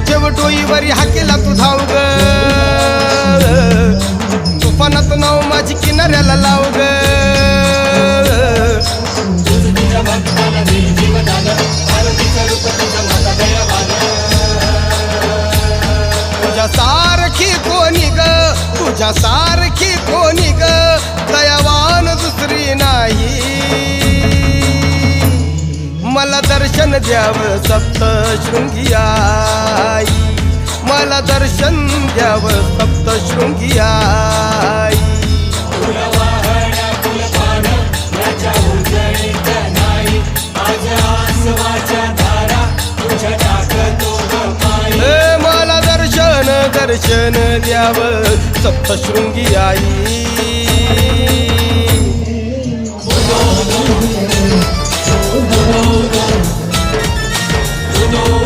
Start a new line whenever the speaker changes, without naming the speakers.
शेवटोईवरी हाकेला तू धाव ग तुफानात नाव माझी किनाऱ्याला लाव ग तुझ्या सारखी कोणी ग तुझ्या सारखी कोणी ग दयावान दुसरी नाही मला दर्शन द्यावं सप्तशृंगी आई मला दर्शन द्यावं सप्तशृंगी आई मला दर्शन दर्शन द्यावं सप्तशृंगी आई